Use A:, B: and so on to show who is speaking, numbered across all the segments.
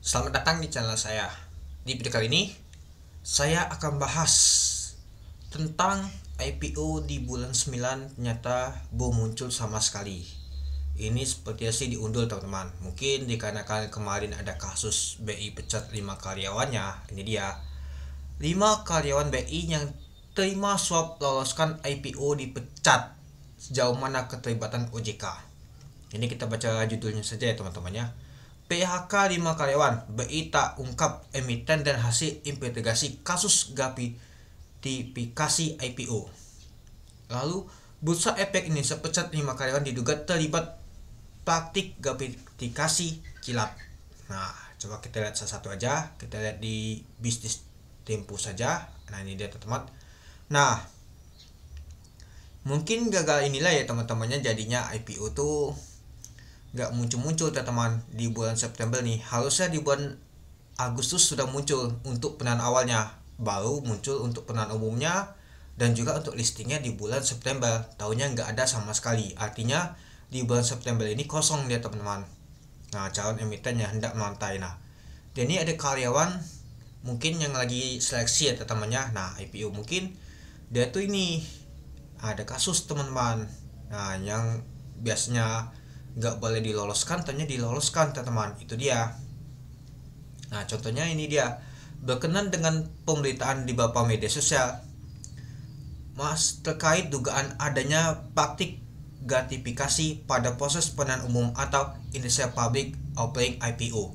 A: Selamat datang di channel saya. Di video kali ini, saya akan bahas tentang IPO di bulan 9 ternyata belum muncul sama sekali. Ini sepertinya sih diundur teman-teman. Mungkin dikarenakan kemarin ada kasus BI pecat 5 karyawannya. Ini dia. 5 karyawan BI yang terima suap loloskan IPO dipecat. Sejauh mana keterlibatan OJK? Ini kita baca judulnya saja ya teman-teman ya. PHK 5 karyawan, BI tak ungkap emiten dan hasil investigasi kasus gratifikasi IPO. Lalu, Bursa Efek Indonesia pecat 5 karyawan diduga terlibat praktik gratifikasi kilap. Nah, coba kita lihat satu-satu aja. Kita lihat di bisnis Tempo saja. Nah, ini dia teman-teman. Nah, mungkin gagal inilah ya teman-temannya jadinya IPO tuh nggak muncul-muncul teman-teman di bulan September nih. Harusnya di bulan Agustus sudah muncul untuk penahan awalnya, baru muncul untuk penahan umumnya, dan juga untuk listingnya di bulan September. Tahunnya nggak ada sama sekali, artinya di bulan September ini kosong dia teman-teman. Nah, calon emiten yang hendak melantai. Nah, dan ini ada karyawan mungkin yang lagi seleksi ya teman-temannya. Nah, IPO mungkin dia tuh ini ada kasus teman-teman. Nah, yang biasanya nggak boleh diloloskan ternyata diloloskan teman-teman. Itu dia. Nah, contohnya ini dia. Berkenan dengan pemberitaan di beberapa media sosial terkait dugaan adanya praktik gratifikasi pada proses penahan umum atau Indonesia Public Offering IPO.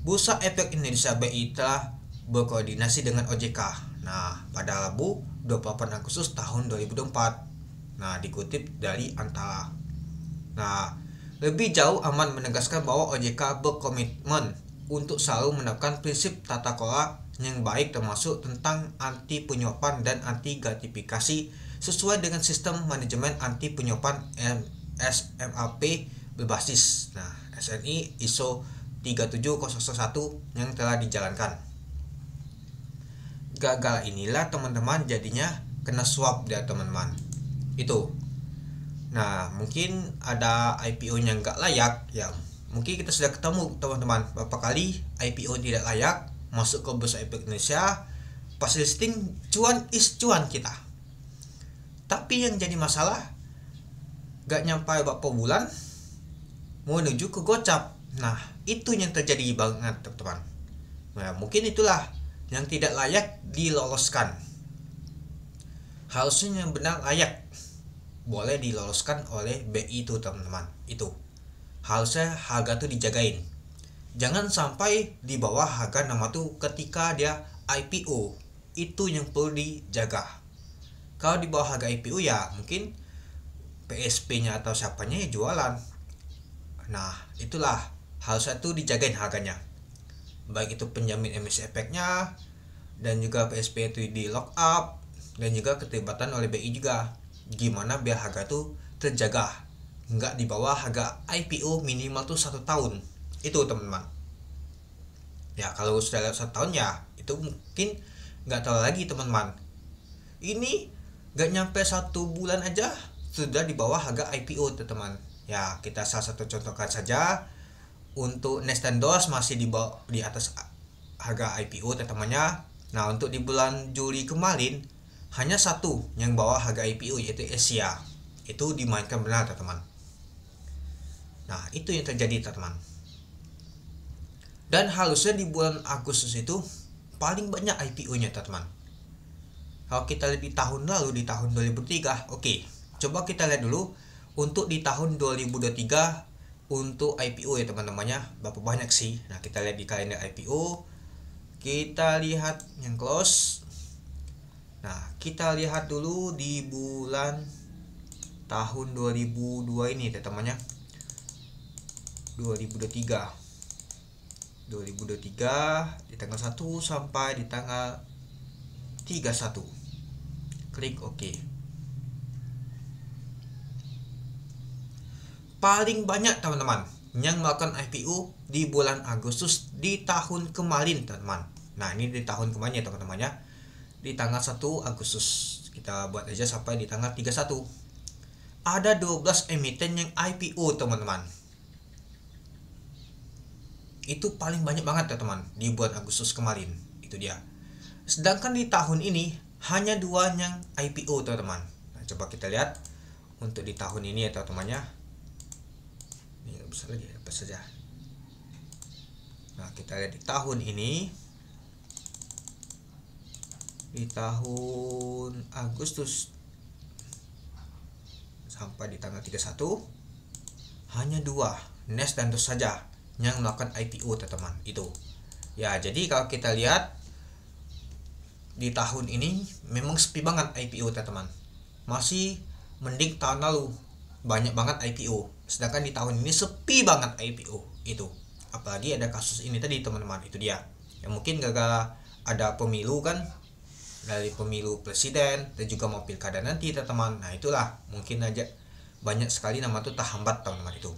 A: Bursa Efek Indonesia BI telah berkoordinasi dengan OJK. Nah, pada Rabu 28 Agustus tahun 2024. Nah, dikutip dari Antara. Nah, lebih jauh Aman menegaskan bahwa OJK berkomitmen untuk selalu menerapkan prinsip tata kelola yang baik termasuk tentang anti penyuapan dan anti gratifikasi sesuai dengan sistem manajemen anti penyuapan SMAP berbasis SNI ISO 37001 yang telah dijalankan. Gagal inilah teman-teman jadinya kena suap dia teman-teman. Itu. Nah, mungkin ada IPO yang nggak layak ya. Mungkin kita sudah ketemu teman-teman berapa kali IPO tidak layak masuk ke Bursa Efek Indonesia, pas listing cuan cuan kita. Tapi yang jadi masalah gak nyampe berapa bulan menuju ke gocap. Nah, itu yang terjadi banget teman-teman. Nah, mungkin itulah yang tidak layak diloloskan. Harusnya yang benar layak boleh diloloskan oleh BI itu teman-teman. Itu harusnya harga tuh dijagain, jangan sampai di bawah harga nama tuh ketika dia IPO. Itu yang perlu dijaga. Kalau di bawah harga IPO ya mungkin PSP nya atau siapanya ya jualan. Nah, itulah harusnya tuh dijagain harganya, baik itu penjamin emisi efeknya dan juga PSP itu di lock up, dan juga keterlibatan oleh BI juga. Gimana biar harga tuh terjaga, nggak di bawah harga IPO minimal tuh 1 tahun. Itu teman-teman ya. Kalau sudah lewat 1 tahun ya itu mungkin nggak tahu lagi teman-teman. Ini nggak nyampe 1 bulan aja sudah di bawah harga IPO teman-teman ya. Kita salah satu contohkan saja untuk Nestendos masih di atas harga IPO teman-temannya. Nah, untuk di bulan Juli kemarin hanya satu yang bawah harga IPO yaitu Asia. Itu dimainkan benar teman-teman. Nah, itu yang terjadi teman-teman. Dan harusnya di bulan Agustus itu paling banyak IPO-nya teman-teman. Kalau kita lihat di tahun lalu, di tahun 2003, oke. Coba kita lihat dulu untuk di tahun 2023 untuk IPO ya teman-temannya berapa banyak sih. Nah, kita lihat di kalender IPO. Kita lihat yang close. Nah, kita lihat dulu di bulan tahun 2002 ini teman-temannya. 2023 di tanggal 1 sampai di tanggal 31. Klik OK. Paling banyak teman-teman yang melakukan IPO di bulan Agustus di tahun kemarin teman-teman. Nah, ini di tahun kemarin ya teman-teman ya. Di tanggal 1 Agustus kita buat aja sampai di tanggal 31. Ada 12 emiten yang IPO teman-teman. itu paling banyak banget teman-teman di bulan Agustus kemarin. Itu dia. Sedangkan di tahun ini hanya 2 yang IPO teman-teman. Nah, coba kita lihat untuk di tahun ini ya teman-temannya. Ini besar lagi apa saja. Nah, kita lihat di tahun ini, di tahun Agustus sampai di tanggal 31 hanya 2 Nest dan TOS saja yang melakukan IPO teman-teman. Itu ya, jadi kalau kita lihat di tahun ini memang sepi banget IPO teman-teman. Masih mending tahun lalu banyak banget IPO, sedangkan di tahun ini sepi banget IPO itu. Apalagi ada kasus ini tadi teman-teman. Itu dia ya, mungkin gara-gara ada pemilu kan, dari pemilu presiden dan juga mau pilkada nanti teman-teman. Nah itulah mungkin aja banyak sekali nama tuh terhambat teman-teman itu.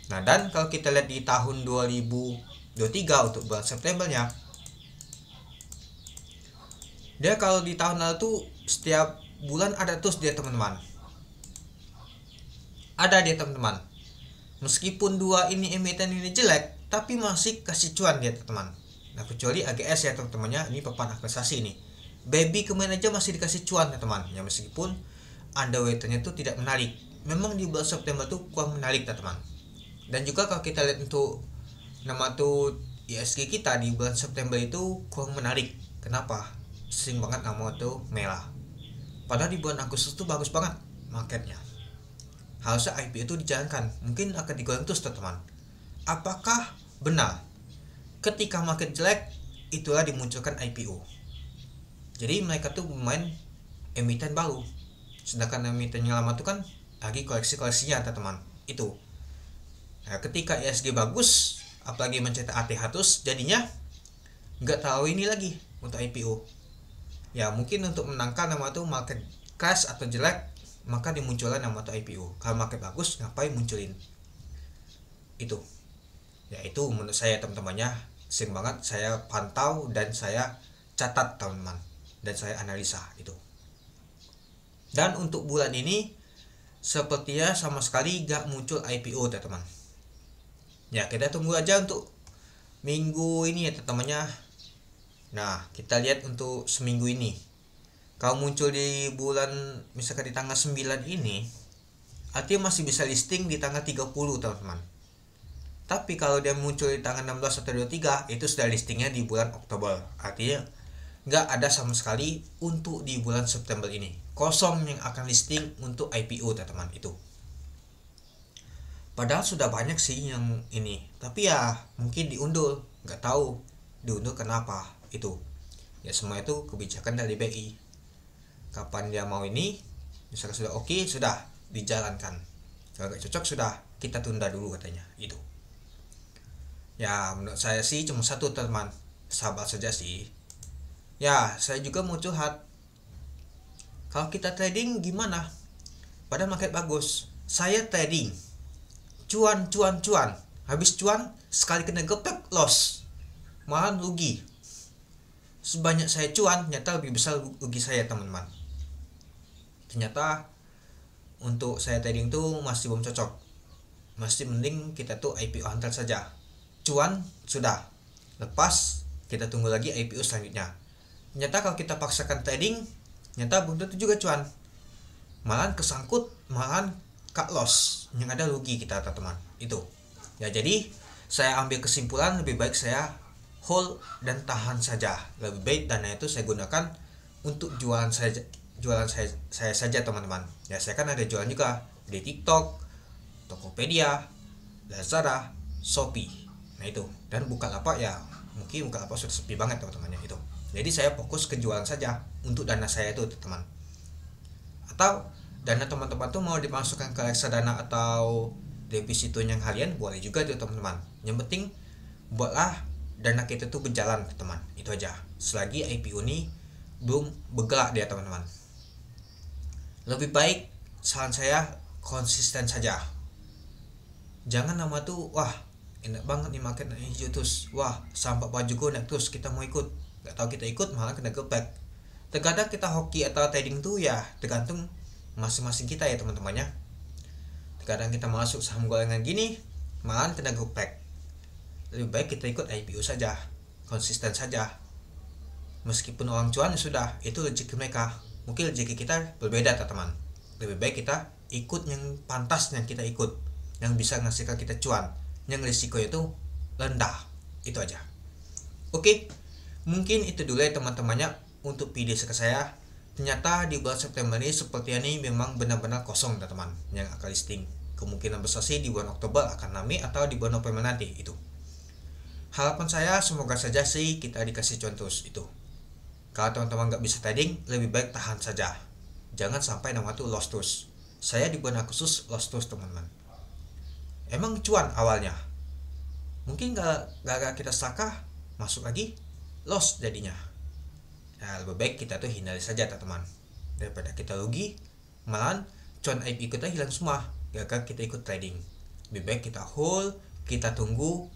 A: Nah, dan kalau kita lihat di tahun 2023 untuk bulan Septembernya, dia kalau di tahun lalu tuh setiap bulan ada terus dia teman-teman. Ada dia teman-teman. Meskipun 2 ini emiten ini jelek, tapi masih kasih cuan dia teman-teman. Nah kecuali AGS ya teman-temannya, ini papan investasi ini. Baby kemarin aja masih dikasih cuan ya teman. Ya meskipun underweight-nya tuh tidak menarik. Memang di bulan September tuh kurang menarik teman. Dan juga kalau kita lihat untuk nama tuh ISG kita di bulan September itu kurang menarik. Kenapa? Sering banget nama tuh merah. Padahal di bulan Agustus tuh bagus banget marketnya. Harusnya IPO itu dijalankan. Mungkin akan digoreng terus teman. Apakah benar ketika market jelek itulah dimunculkan IPO? Jadi mereka tuh main emiten baru, sedangkan emiten yang lama tuh kan lagi koleksi-koleksinya teman-teman. Itu nah, ketika ISG bagus apalagi mencetak ATH terus, jadinya nggak tahu ini lagi untuk IPO. Ya mungkin untuk menangkal nama tuh market crash atau jelek, maka dimunculkan nama tuh IPO. Kalau market bagus ngapain munculin itu? Ya itu menurut saya teman-temannya, sering banget saya pantau dan saya catat teman-teman, dan saya analisa itu. Dan untuk bulan ini sepertinya sama sekali gak muncul IPO teman-teman. Ya kita tunggu aja untuk minggu ini ya teman-temannya. Nah kita lihat untuk seminggu ini, kalau muncul di bulan misalkan di tanggal 9 ini, artinya masih bisa listing di tanggal 30 teman-teman. Tapi kalau dia muncul di tanggal 16 atau 23, itu sudah listingnya di bulan Oktober. Artinya nggak ada sama sekali untuk di bulan September ini. Kosong yang akan listing untuk IPO teman-teman itu. Padahal sudah banyak sih yang ini, tapi ya mungkin diundur. Nggak tahu diundur kenapa itu. Ya semua itu kebijakan dari BI. Kapan dia mau ini, misalkan sudah oke, sudah dijalankan. Kalau nggak cocok sudah kita tunda dulu katanya itu. Ya menurut saya sih cuma satu teman, sabar saja sih. Ya saya juga mau curhat. Kalau kita trading gimana? Padahal market bagus. Saya trading cuan. Habis cuan sekali kena gepek loss, malah rugi. Sebanyak saya cuan ternyata lebih besar rugi saya teman-teman. Ternyata untuk saya trading tuh masih belum cocok. Masih mending kita tuh IPO hantar saja. Cuan sudah lepas, kita tunggu lagi IPO selanjutnya. Ternyata kalau kita paksakan trading, ternyata belum tentu juga cuan, malahan kesangkut, malahan cut loss, yang ada rugi kita teman-teman itu. Ya jadi saya ambil kesimpulan lebih baik saya hold dan tahan saja. Lebih baik dana itu saya gunakan untuk jualan saya saja teman-teman. Ya saya kan ada jualan juga di TikTok, Tokopedia, Lazada, Shopee. Nah itu, dan Bukalapak ya mungkin Bukalapak sudah sepi banget teman-temannya itu. Jadi saya fokus ke jualan saja untuk dana saya itu teman. Atau dana teman-teman tuh mau dimasukkan ke reksadana atau deposito yang harian boleh juga tuh teman-teman. Yang penting buatlah dana kita tuh berjalan teman. Itu aja. Selagi IPO ini belum bergerak dia teman-teman. Lebih baik saran saya konsisten saja. Jangan nama tuh wah enak banget nih market naik hijau terus, wah sampai baju gue naik terus kita mau ikut, nggak tahu kita ikut malah kena gepek. Terkadang kita hoki atau trading tuh ya tergantung masing-masing kita ya teman-temannya. Terkadang kita masuk saham gorengan gini malah kena gepek. lebih baik kita ikut IPO saja, konsisten saja. Meskipun uang cuan sudah, itu rezeki mereka, mungkin rezeki kita berbeda teman. Lebih baik kita ikut yang pantas, yang kita ikut, yang bisa ngasihkan kita cuan, yang risiko itu rendah. Itu aja. Oke, mungkin itu dulu ya teman-temannya untuk video saya. Ternyata di bulan September ini seperti ini memang benar-benar kosong teman-teman yang akan listing. Kemungkinan besar sih di bulan Oktober akan rame atau di bulan November nanti itu. Harapan saya semoga saja sih kita dikasih cuan terus itu. Kalau teman-teman nggak bisa trading, lebih baik tahan saja. Jangan sampai nama tuh lost terus. Saya di bulan Agustus lost terus teman-teman. Emang cuan awalnya. Mungkin gak kita sakah, masuk lagi, lost jadinya. Nah, lebih baik kita tuh hindari saja teman-teman. Daripada kita rugi, malahan cuan IP kita hilang semua. Gara-gara kita ikut trading. Lebih baik kita hold, kita tunggu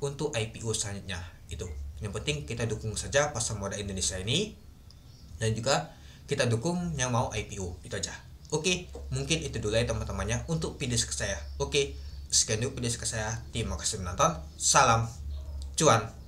A: untuk IPO selanjutnya itu. Yang penting kita dukung saja pasar modal Indonesia ini, dan juga kita dukung yang mau IPO. Itu aja. Oke, mungkin itu dulu ya teman-temannya untuk video saya. Oke, sekian dulu video saya. Terima kasih menonton. Salam cuan.